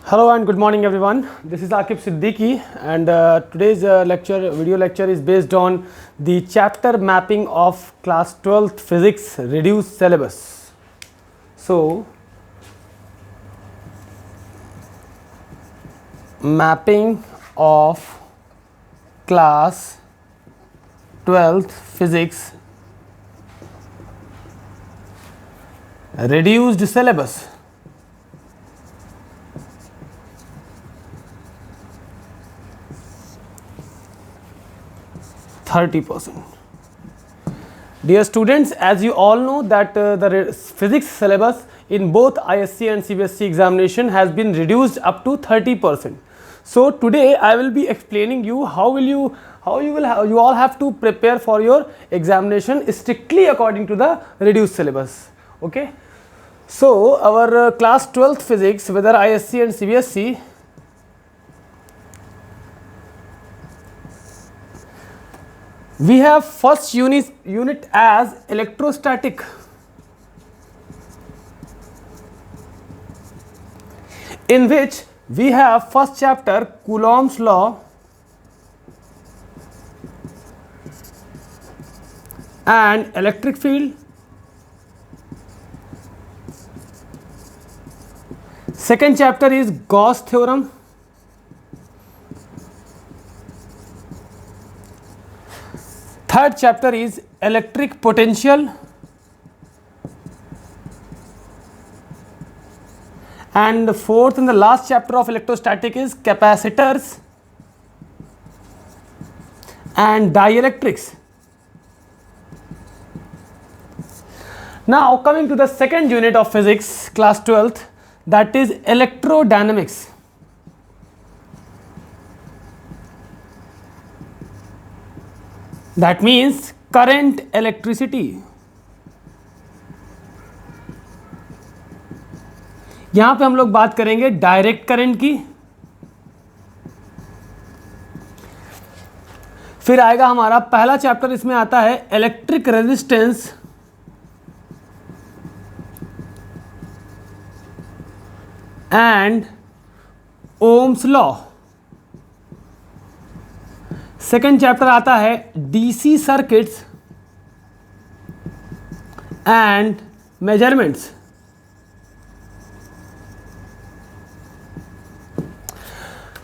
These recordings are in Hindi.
Hello and good morning everyone. This is Akib Siddiqui and today's video lecture is based on the chapter mapping of class 12th physics reduced syllabus. So, mapping of class 12th physics reduced syllabus. %. Dear students, as you all know that the physics syllabus in both ISC and CBSE examination has been reduced up to 30%. So today I will be explaining you you all have to prepare for your examination strictly according to the reduced syllabus. Okay. So our class 12th physics, whether ISC and CBSE, we have first unit as electrostatic, in which we have first chapter Coulomb's law and electric field, second chapter is Gauss theorem, third chapter is electric potential, and the fourth and the last chapter of electrostatic is capacitors and dielectrics. Now coming to the second unit of physics, class 12th, that is electrodynamics. That means current electricity. यहां पे हम लोग बात करेंगे डायरेक्ट करंट की, फिर आएगा हमारा पहला चैप्टर, इसमें आता है electric resistance and Ohm's law, second chapter आता है डीसी सर्किट्स एंड मेजरमेंट्स।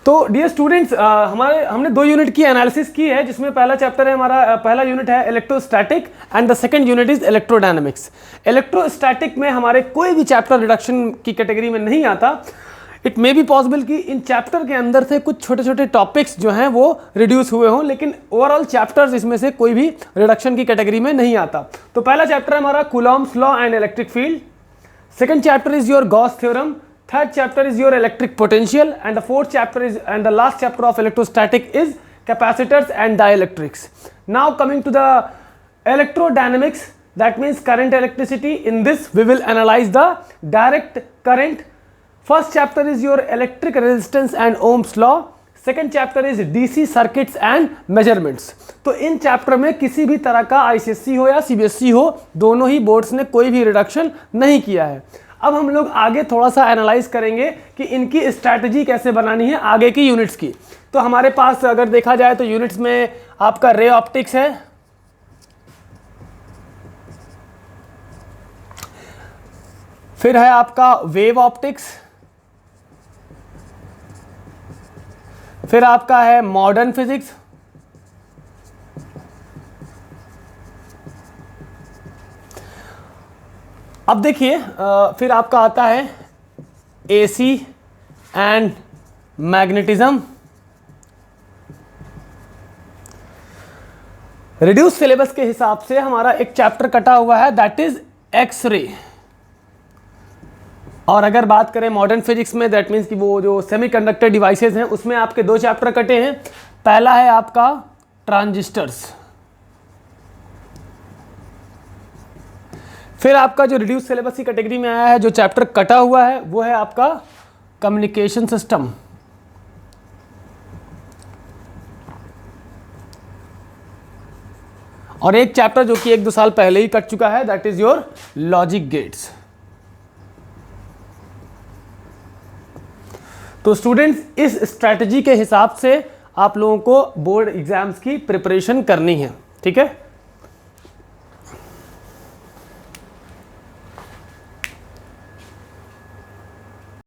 तो डियर स्टूडेंट्स, हमने दो यूनिट की एनालिसिस की है, जिसमें पहला चैप्टर है हमारा, पहला यूनिट है electrostatic and the second unit is electrodynamics. Electrostatic में हमारे कोई भी चैप्टर रिडक्शन की कैटेगरी में नहीं आता। इट मे बी पॉसिबल कि इन चैप्टर के अंदर से कुछ छोटे छोटे टॉपिक्स जो हैं वो रिड्यूस हुए हों, लेकिन ओवरऑल चैप्टर्स इसमें से कोई भी रिडक्शन की कैटेगरी में नहीं आता। तो पहला चैप्टर है हमारा Coulomb's law and electric field, second chapter is your Gauss theorem, third chapter is your electric potential, and the fourth chapter is, and the last chapter of electrostatic is capacitors and dielectrics. Now coming to the electrodynamics, that means current electricity. In this we will analyze the direct current. First chapter is your electric resistance and Ohm's law, second chapter is DC circuits and measurements. तो इन चैप्टर में किसी भी तरह का ICSE हो या CBSE हो, दोनों ही बोर्ड्स ने कोई भी रिडक्शन नहीं किया है। अब हम लोग आगे थोड़ा सा एनालाइज करेंगे कि इनकी स्ट्रैटेजी कैसे बनानी है आगे की यूनिट्स की। तो हमारे पास अगर देखा जाए तो यूनिट्स में आपका रे ऑप्टिक्स है, फिर है आपका वेव ऑप्टिक्स, फिर आपका है मॉडर्न फिजिक्स, अब देखिए फिर आपका आता है AC and magnetism. Reduce syllabus के हिसाब से हमारा एक चैप्टर कटा हुआ है, दैट इज एक्स रे। और अगर बात करें मॉडर्न फिजिक्स में, दैट मीन्स कि वो जो सेमीकंडक्टर डिवाइसेस हैं उसमें आपके दो चैप्टर कटे हैं। पहला है आपका ट्रांजिस्टर्स, फिर आपका जो रिड्यूस सिलेबस की कैटेगरी में आया है, जो चैप्टर कटा हुआ है, वो है आपका कम्युनिकेशन सिस्टम। और एक चैप्टर जो कि 1-2 साल पहले ही कट चुका है, that is your logic gates. तो स्टूडेंट्स इस स्ट्रैटेजी के हिसाब से आप लोगों को बोर्ड एग्जाम्स की प्रिपरेशन करनी है, ठीक है।